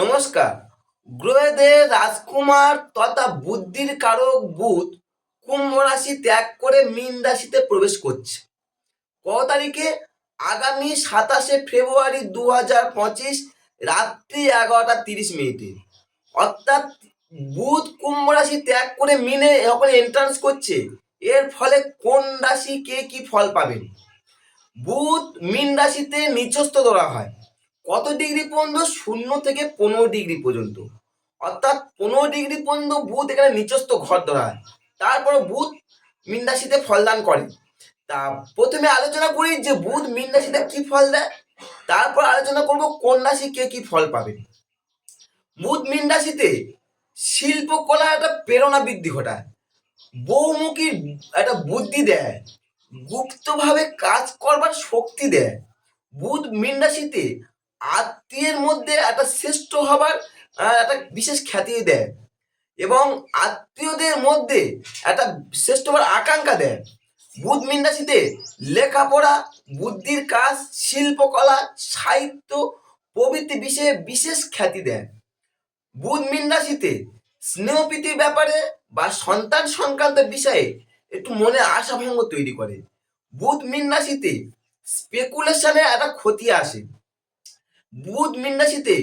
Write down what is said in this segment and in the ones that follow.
নমস্কার। গ্রহেদের রাজকুমার তথা বুদ্ধির কারক বুধ কুম্ভ রাশি ত্যাগ করে মীন রাশিতে প্রবেশ করছে কত তারিখে? আগামী 27শে ফেব্রুয়ারি 2025 রাত্রি 11টা 30 মিনিটে। অর্থাৎ বুধ কুম্ভ রাশি ত্যাগ করে মিনে যখন এন্ট্রান্স করছে, এর ফলে কোন রাশি কে কি ফল পাবেন? বুধ মীন রাশিতে নিচস্থ ধরা হয় কত ডিগ্রি পর্যন্ত? 0 থেকে 15 ডিগ্রি পর্যন্ত। অর্থাৎ 15 ডিগ্রি পর্যন্ত বুধ এখানে নিচস্থ ঘর ধরা হয়। তারপর বুধ মীন রাশিতে ফলদান করে। তা প্রথমে আলোচনা করি যে বুধ মীন রাশিতে কি ফল দেয়, তারপর আলোচনা করব কোন রাশি কে কি ফল পাবে। বুধ মীন রাশিতে শিল্পকলা একটা প্রেরণা বৃদ্ধি ঘটায়, বহুমুখী একটা বুদ্ধি দেয়, গুপ্তভাবে কাজ করবার শক্তি দেয়। বুধ মীন রাশিতে আত্মীয়ের মধ্যে একটা শ্রেষ্ঠ হবার একটা বিশেষ খ্যাতি দেয় এবং আত্মীয়দের মধ্যে একটা শ্রেষ্ঠ হবার আকাঙ্ক্ষা দেয়। বুধ মীন রাশিতে লেখাপড়া, বুদ্ধির কাজ, শিল্পকলা, সাহিত্য প্রভৃতি বিষয়ে বিশেষ খ্যাতি দেয়। বুধ মীন রাশিতে স্নেহপ্রীতির ব্যাপারে বা সন্তান সংক্রান্ত বিষয়ে একটু মনে আশাভঙ্গ তৈরি করে। বুধ মীন রাশিতে স্পেকুলেশনে একটা ক্ষতি আসে। বুধ মীন রাশিতে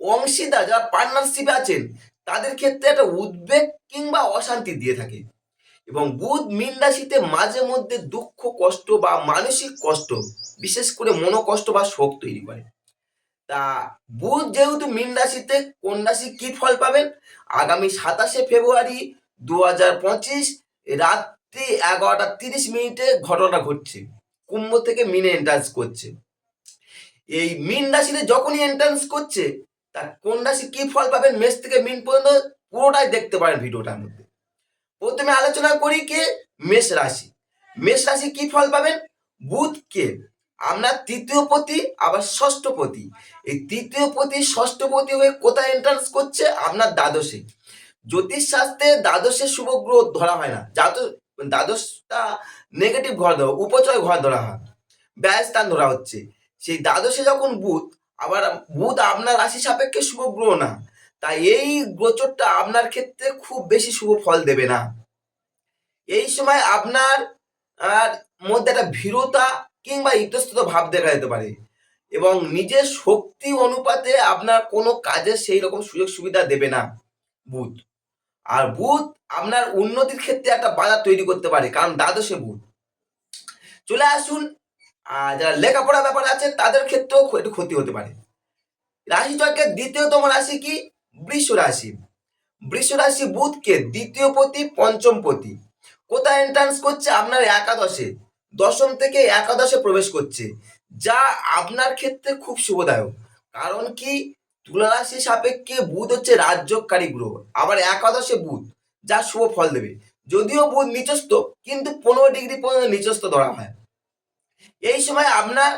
অংশীদার যারা পার্টনারশিপে আছেন তাদের ক্ষেত্রে একটা উদ্বেগ কিংবা অশান্তি দিয়ে থাকে এবং বুধ মীন রাশিতে মাঝে মধ্যে দুঃখ কষ্ট বা মানসিক কষ্ট, বিশেষ করে মনোকষ্ট বা শোক তৈরি করে। তা বুধ যেহেতু মীন রাশিতে, কোন রাশি কি ফল পাবেন? আগামী 27শে ফেব্রুয়ারি 2025 রাত্রি 11টা 30 মিনিটে ঘটনা ঘটছে। কুম্ভ থেকে মীনে এন্ট্রান্স করছে। এই মীন রাশিতে যখনই এন্ট্রান্স করছে, তা কোন রাশি কি ফল পাবেন মেষ থেকে মীন পর্যন্ত পুরোটাই দেখতে পারেন ভিডিওটার মধ্যে। প্রথমে আলোচনা করি কে? মেষ রাশি। মেষ রাশি কি ফল পাবেন? বুধকে আপনার তৃতীয় পতি আবার ষষ্ঠ পতি, এই তৃতীয় পতি ষষ্ঠ পতি হয়ে কোথায় এন্ট্রান্স করছে? আপনার দ্বাদশে। জ্যোতিষ শাস্ত্রে দ্বাদশে শুভ গ্রহ ধরা হয় না, দ্বাদশটা নেগেটিভ ঘর ধরা, উপচয় ঘর ধরা হয়, ব্যয় স্থান ধরা হচ্ছে। সেই দ্বাদশে যখন বুধ, আবার বুধ আপনার রাশি সাপেক্ষে শুভ গ্রহ না, তাই এই গোচরটা আপনার ক্ষেত্রে খুব বেশি শুভ ফল দেবে না। এই সময় আপনার মধ্যে একটা ভীরুতা কিংবা ইতস্তত ভাব দেখা যেতে পারে এবং নিজের শক্তি অনুপাতে আপনার কোনো কাজে সেই রকম সুযোগ সুবিধা দেবে না বুধ। আর বুধ আপনার উন্নতির ক্ষেত্রে একটা বাধা তৈরি করতে পারে, কারণ দ্বাদশে বুধ। চলে আসুন যারা লেখাপড়া ব্যাপার আছে তাদের ক্ষেত্রেও একটু ক্ষতি হতে পারে। রাশি চক্রের দ্বিতীয়তম রাশি কি? বৃষ রাশি। বৃষ রাশি বুধকে দ্বিতীয় পতি পঞ্চম পতি কোথায় এন্ট্রান্স করছে? আপনার একাদশে, দশম থেকে একাদশে প্রবেশ করছে, যা আপনার ক্ষেত্রে খুব শুভদায়ক। কারণ কি? তুলা রাশি সাপেক্ষে বুধ হচ্ছে রাজ্যকারী গ্রহ, আবার একাদশে বুধ, যা শুভ ফল দেবে। যদিও বুধ নিচস্থ, কিন্তু 15 ডিগ্রি পর্যন্ত নিচস্থ ধরা হয়। এই সময় আপনার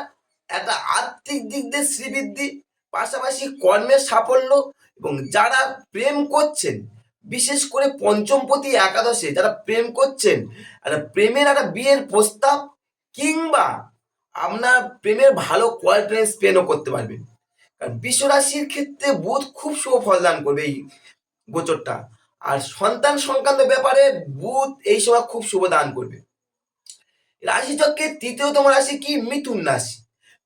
একটা আর্থিক দিক দিয়ে শ্রীবৃদ্ধি, পাশাপাশি কর্মের সাফল্য এবং যারা প্রেম করছেন, বিশেষ করে পঞ্চমপতি একাদশে যারা প্রেম করছেন, একটা প্রেমের একটা বিয়ের প্রস্তাব কিংবা আপনার প্রেমের ভালো কোয়ালিটি স্পেনও করতে পারবেন। কারণ বৃষ রাশির ক্ষেত্রে বুধ খুব শুভ ফলদান করবে এই গোচরটা। আর সন্তান সংক্রান্ত ব্যাপারে বুধ এই সময় খুব শুভ দান করবে। রাশিচক্রের তৃতীয়তম রাশি কি? মিথুন রাশি।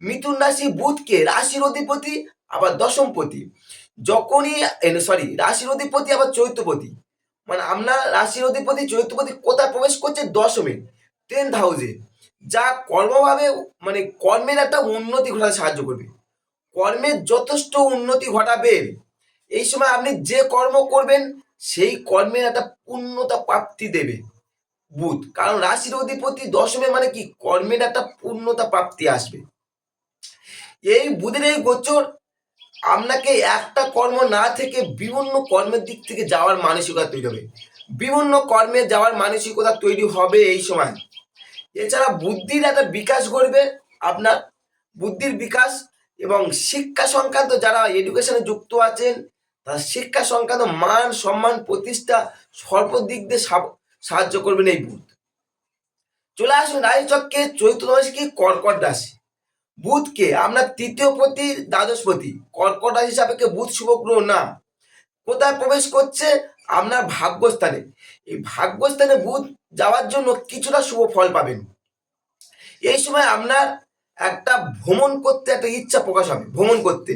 মিথুন রাশি বুধকে রাশির অধিপতি আবার দশমপতি, যখনই রাশির অধিপতি আবার চৈত্যপতি, মানে আপনার রাশির অধিপতি চৈত্যপতি কোথায় প্রবেশ করছে? দশমে, 10th হাউসে, যা কর্মভাবে মানে কর্মের একটা উন্নতি ঘটাতে সাহায্য করবে। কর্মের যথেষ্ট উন্নতি ঘটাবে। এই সময় আপনি যে কর্ম করবেন সেই কর্মের একটা পূর্ণতা প্রাপ্তি দেবে বুধ, কারণ রাশির অধিপতি দশমে, মানে কি কর্মের একটা পূর্ণতা প্রাপ্তি আসবে। এই বুধের এই গোচর আপনাকে একটা কর্ম না থেকে বিভিন্ন কর্মের দিক থেকে যাওয়ার মানসিকতা তৈরি হবে, বিভিন্ন কর্মে যাওয়ার মানসিকতা তৈরি হবে এই সময়। এছাড়া বুদ্ধির একটা বিকাশ ঘটবে আপনার, বুদ্ধির বিকাশ এবং শিক্ষা সংক্রান্ত যারা এডুকেশনে যুক্ত আছেন, তার শিক্ষা সংক্রান্ত মান সম্মান প্রতিষ্ঠা সর্বদিক দিয়ে সাহায্য করবেন এই বুধ। চলে আসুন রাশিচক্রে চৈত্র রাশি কি? কর্কট রাশি। বুধকে আমরা তৃতীয় পতি দ্বাদশপতি, কর্কট রাশি সাপেক্ষে বুধ শুভ গ্রহ না। কোথায় প্রবেশ করছে? আপনার ভাগ্যস্থানে। এই ভাগ্যস্থানে বুধ যাওয়ার জন্য কিছুটা শুভ ফল পাবেন। এই সময় আপনার একটা ভ্রমণ করতে একটা ইচ্ছা প্রকাশ হবে, ভ্রমণ করতে।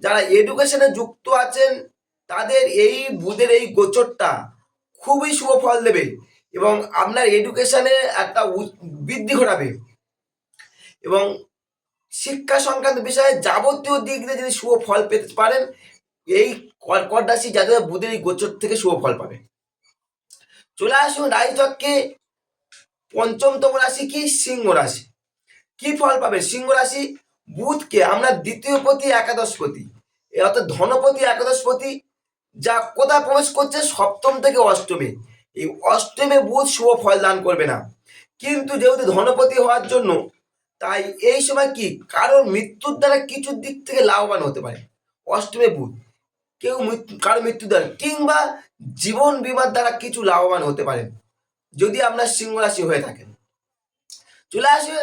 যারা এডুকেশনে যুক্ত আছেন তাদের এই বুধের এই গোচরটা খুবই শুভ ফল দেবে এবং আপনার এডুকেশনে একটা বৃদ্ধি ঘটাবে এবং শিক্ষা সংক্রান্ত বিষয়ে যাবতীয় দিক দিয়ে যদি শুভ ফল পেতে পারেন, এই কর্কট রাশি যাদের বুধের এই গোচর থেকে শুভ ফল পাবে। চলে আসুন রাশিচক্রে পঞ্চমতম রাশি কি? সিংহ রাশি। কি ফল পাবে সিংহ রাশি? বুধকে আমরা দ্বিতীয় পতি একাদশপতি, অর্থাৎ ধনপতি একাদশপতি, যা কোথায় প্রবেশ করছে? সপ্তম থেকে অষ্টমে। এই অষ্টমে বুধ শুভ ফল দান করবে না, কিন্তু যেহেতু ধনপতি হওয়ার জন্য তাই এই সময় কি কারোর মৃত্যুর দ্বারা কিছু দিক থেকে লাভবান হতে পারে। অষ্টমে বুধ কেউ কারো মৃত্যুর দ্বারা কিংবা জীবন বীমার দ্বারা কিছু লাভবান হতে পারেন যদি আপনার সিংহ রাশি হয়ে থাকেন। চলে আসবে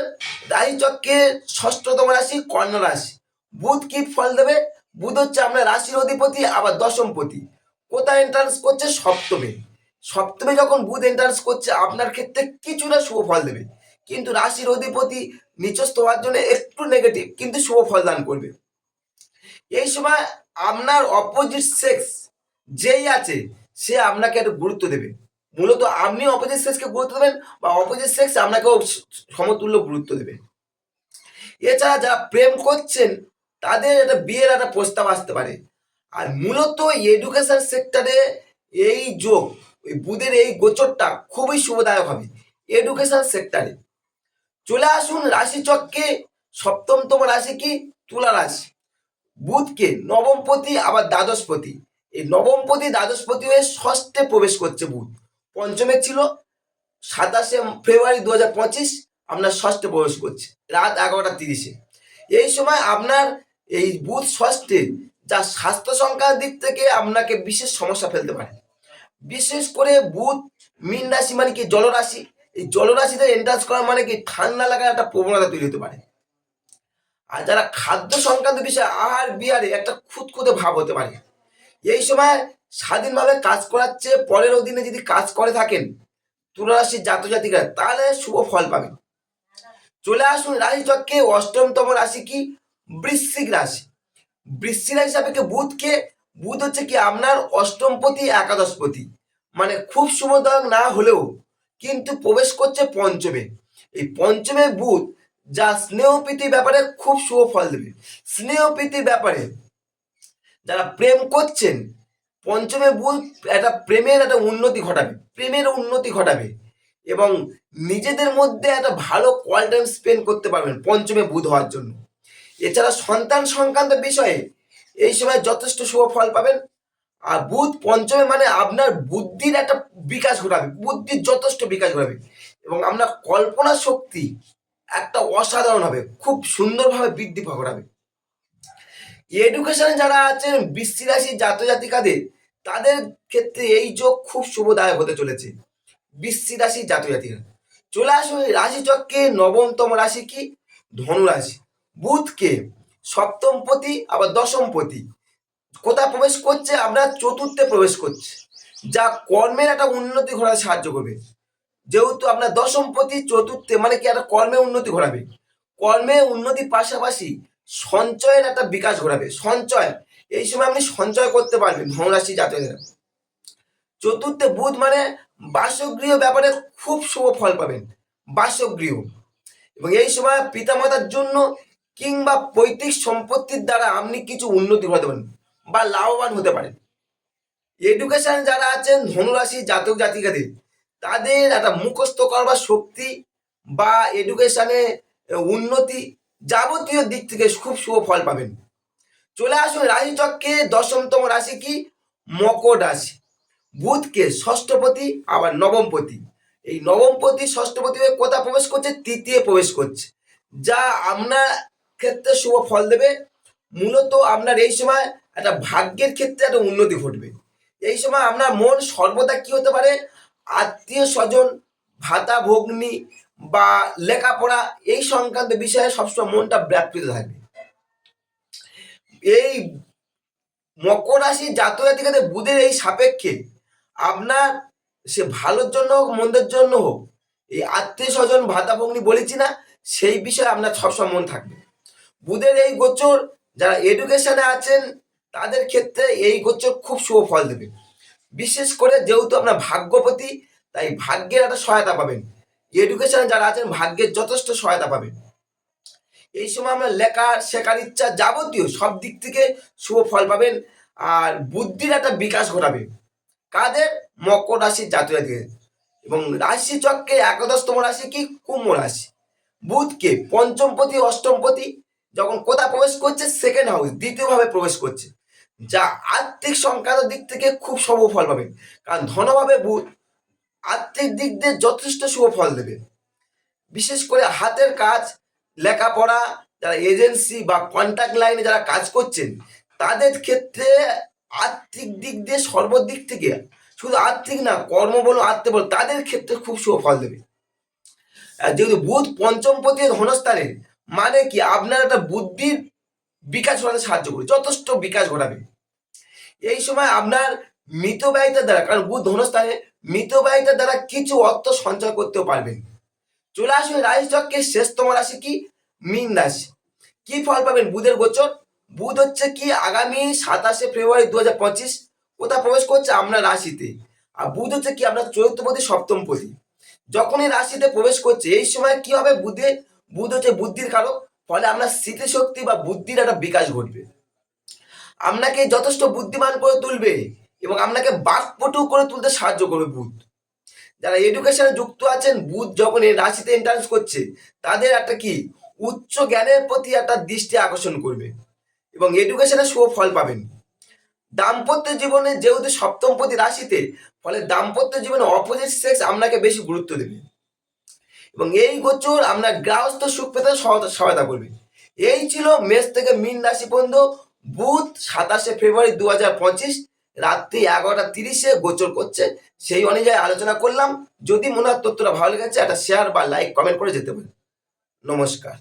রাশিচক্রে ষষ্ঠতম রাশি কন্যা রাশি। বুধ কি ফল দেবে? বুধ হচ্ছে আপনার রাশির অধিপতি, আবার দশমপতি। কোথায় এন্ট্রান্স করছে? সপ্তমে। সপ্তমে যখন বুধ এন্ট্রান্স করছে আপনার ক্ষেত্রে কিছুটা শুভ ফল দেবে, কিন্তু রাশির অধিপতি নিচস্থ হওয়ার জন্য একটু নেগেটিভ, কিন্তু শুভ ফল দান করবে। এই সময় আপনার অপোজিট সেক্স যেই আছে সে আপনাকে একটু গুরুত্ব দেবে। মূলত আপনি অপোজিট সেক্সকে গুরুত্ব দেবেন বা অপোজিট সেক্স আপনাকেও সমতুল্য গুরুত্ব দেবে। এছাড়া যারা প্রেম করছেন তাদের একটা বিয়ের একটা প্রস্তাব আসতে পারে। আর মূলত এডুকেশন সেক্টরে এই যোগ, ওই বুধের এই গোচরটা খুবই শুভদায়ক হবে এডুকেশন সেক্টরে। চলে আসুন রাশিচক্রে সপ্তমতম রাশি কি? তুলা রাশি। বুধকে নবমপতি আবার দ্বাদশপতি, এই নবমপতি দ্বাদশপতি হয়ে ষষ্ঠে প্রবেশ করছে বুধ। পঞ্চমে ছিল 27 ফেব্রুয়ারি 2025, আপনার ষষ্ঠে প্রবেশ করছে রাত 11টা 30-এ। এই সময় আপনার এই বুধ ষষ্ঠে যা স্বাস্থ্য সংক্রান্ত দিক থেকে আপনাকে বিশেষ সমস্যা ফেলতে পারে। বিশেষ করে বুধ মীন রাশি মানে কি জলরাশি, এই জলরাশিতে এন্ট্রান্স করা মানে কি ঠান্ডা লাগার একটা প্রবণতা তৈরি হতে পারে। আর যারা খাদ্য সংক্রান্ত বিষয়ে আহার বিহারে একটা খুঁতখুঁতে ভাব হতে পারে। এই সময় স্বাধীনভাবে কাজ করার চেয়ে পরের অধীনে যদি কাজ করে থাকেন তুলা রাশির জাতজাতিকা, তাহলে শুভ ফল পাবেন। চলে আসুন রাশিচক্রে অষ্টমতম রাশি কি? বৃশ্চিক রাশি। বৃশ্চিক রাশি সাপেক্ষে বুধকে, বুধ হচ্ছে কি আপনার অষ্টমপতি একাদশপতি, মানে খুব শুভদায়ক না হলেও কিন্তু প্রবেশ করছে পঞ্চমে। এই পঞ্চমে বুধ যা স্নেহ প্রীতির ব্যাপারে খুব শুভ ফল দেবে। স্নেহ প্রীতির ব্যাপারে যারা প্রেম করছেন পঞ্চমে বুধ একটা প্রেমের একটা উন্নতি ঘটাবে, প্রেমের উন্নতি ঘটাবে এবং নিজেদের মধ্যে একটা ভালো কোয়ালিটি টাইম স্পেন্ড করতে পারবেন পঞ্চমে বুধ হওয়ার জন্য। এছাড়া সন্তান সংক্রান্ত বিষয়ে এই সময় যথেষ্ট শুভ ফল পাবেন। আর বুধ পঞ্চমে মানে আপনার বুদ্ধির একটা বিকাশ ঘটাবে, বুদ্ধির যথেষ্ট বিকাশ ঘটাবে এবং আপনার কল্পনা শক্তি একটা অসাধারণ হবে, খুব সুন্দরভাবে বৃদ্ধি ঘটাবে। এডুকেশনে যারা আছেন বৃশ্চিক রাশি জাতজাতিকাদের, তাদের ক্ষেত্রে এই যোগ খুব শুভদায়ক হতে চলেছে। বৃশ্চিক রাশি জাতজাতিকা। চলে আসুন রাশিচক্রে নবমতম রাশি কি? ধনু রাশি। বুধকে সপ্তমপতি আবার দশমপতি কোথায় প্রবেশ করছে? আপনার চতুর্থে প্রবেশ করছে, যা কর্মের একটা উন্নতি ঘটাতে সাহায্য করবে। যেহেতু আপনার দশমপতি চতুর্থে মানে কি একটা কর্মে উন্নতি ঘটাবে, কর্মে উন্নতির পাশাপাশি সঞ্চয়ের একটা বিকাশ ঘটাবে। সঞ্চয় এই সময় আপনি সঞ্চয় করতে পারবেন ধনুরাশি জাতকেরা। চতুর্থে বুধ মানে বাসগৃহ ব্যাপারে খুব শুভ ফল পাবেন, বাসগৃহ। এবং এই সময় পিতামাতার জন্য কিংবা পৈতৃক সম্পত্তির দ্বারা আপনি কিছু উন্নতি ঘটাতে পারেন বা লাভবান হতে পারেন। এডুকেশন যারা আছেন ধনুরাশি জাতক জাতিকাদের, তাদের একটা মুখস্থ করবার শক্তি বা এডুকেশনে উন্নতি যাবতীয় দিক থেকে খুব শুভ ফল পাবেন। চলে আসুন রাশিচক্রে দশমতম রাশি কি? মকর রাশি। বুধকে ষষ্ঠপতি আবার নবমপতি, এই নবমপতি ষষ্ঠপতি হয়ে কোথায় প্রবেশ করছে? তৃতীয় প্রবেশ করছে, যা আপনার ক্ষেত্রে শুভ ফল দেবে। মূলত আপনার এই সময় একটা ভাগ্যের ক্ষেত্রে একটা উন্নতি ঘটবে। এই সময় আপনার মন সর্বদা কি হতে পারে? আত্মীয় স্বজন, ভাতা ভগ্নী বা লেখাপড়া এই সংক্রান্ত বিষয়ে সবসময় মনটা ব্যাপৃত থাকবে। এই মকর রাশি জাতক জাতিকাদের বুধের এই সাপেক্ষে আপনার সে ভালোর জন্য হোক মন্দের জন্য হোক, এই আত্মীয় স্বজন ভাতা ভগ্নি বলেছি না, সেই বিষয়ে আপনার সবসময় মন থাকবে। বুধের এই গোচর যারা এডুকেশনে আছেন তাদের ক্ষেত্রে এই গোচর খুব শুভ ফল দেবে। বিশেষ করে যেহেতু আপনার ভাগ্যপতি, তাই ভাগ্যের একটা সহায়তা পাবেন। এডুকেশনে যারা আছেন ভাগ্যের যথেষ্ট সহায়তা পাবেন। এই সময় আমরা লেখার শেখার ইচ্ছা যাবতীয় সব দিক থেকে শুভ ফল পাবেন। আর বুদ্ধির একটা বিকাশ ঘটাবে কাদের? মকর রাশির জাতক জাতিকাদের। এবং রাশি চক্রে একাদশতম রাশি কি? কুম্ভ রাশি। বুধকে পঞ্চমপতি অষ্টমপতি যখন কোথা প্রবেশ করছে? সেকেন্ড হাউস, দ্বিতীয়ভাবে প্রবেশ করছে, যা আর্থিক সংক্রান্ত দিক থেকে খুব শুভ ফল পাবেন। কারণ ধনভাবে বুধ আর্থিক দিক দিয়ে যথেষ্ট শুভ ফল দেবে। বিশেষ করে হাতের কাজ, লেখাপড়া, যারা এজেন্সি বা কন্ট্রাক্ট লাইনে যারা কাজ করছেন তাদের ক্ষেত্রে আর্থিক দিক দিয়ে সর্বদিক থেকে, শুধু আর্থিক না, কর্ম বলো আর্থিক বলো, তাদের ক্ষেত্রে খুব শুভ ফল দেবে। আর যেহেতু বুধ পঞ্চমপতি ধনস্থানে, মানে কি আপনার একটা বুদ্ধির বিকাশ ঘটাতে সাহায্য করবে, যথেষ্ট বিকাশ ঘটাবে। এই সময় আপনার মিতব্যয়িতার দ্বারা, কারণ বুধ ধনস্থানে, মিতব্যয়িতার দ্বারা কিছু অর্থ সঞ্চয় করতেও পারবেন। চলে আসুন রাশি চক্রের শেষতম রাশি কি? মীন রাশি। কি ফল পাবেন বুধের গোচর? বুধ হচ্ছে কি আগামী 27শে ফেব্রুয়ারি 2025 কোথা প্রবেশ করছে? আপনার রাশিতে। আর বুধ হচ্ছে কি আপনার চতুর্থপতি সপ্তমপতি। যখনই রাশিতে প্রবেশ করছে এই সময় কি হবে? বুধ হচ্ছে বুদ্ধির কারক, ফলে আপনার স্মৃতিশক্তি বা বুদ্ধির একটা বিকাশ ঘটবে। আপনাকে যথেষ্ট বুদ্ধিমান করে তুলবে এবং আপনাকে বাকপটু করে তুলতে সাহায্য করবে বুধ। যারা এডুকেশনে যুক্ত আছেন, বুধ যখন এই রাশিতে এন্ট্রান্স করছে তাদের একটা কি উচ্চ জ্ঞানের প্রতি একটা দৃষ্টি আকর্ষণ করবে এবং এডুকেশনে শুভ ফল পাবেন। দাম্পত্য জীবনে যেহেতু সপ্তমপতি রাশিতে, ফলে দাম্পত্য জীবনে অপোজিট সেক্স আপনাকে বেশি গুরুত্ব দেবে এবং এই গোচর আপনার গৃহস্থ সুখ পেতে সহায়তা করবে। এই ছিল মেষ থেকে মীন রাশি পর্যন্ত বুধ 27শে ফেব্রুয়ারি 2025 রাত্রি 11:30 গোচর করছে, সেই অনুযায়ী আলোচনা করলাম। যদি মনে হয় তথ্যটা ভালো লেগেছে একটা শেয়ার বা লাইক কমেন্ট করে যেতে পারেন। নমস্কার।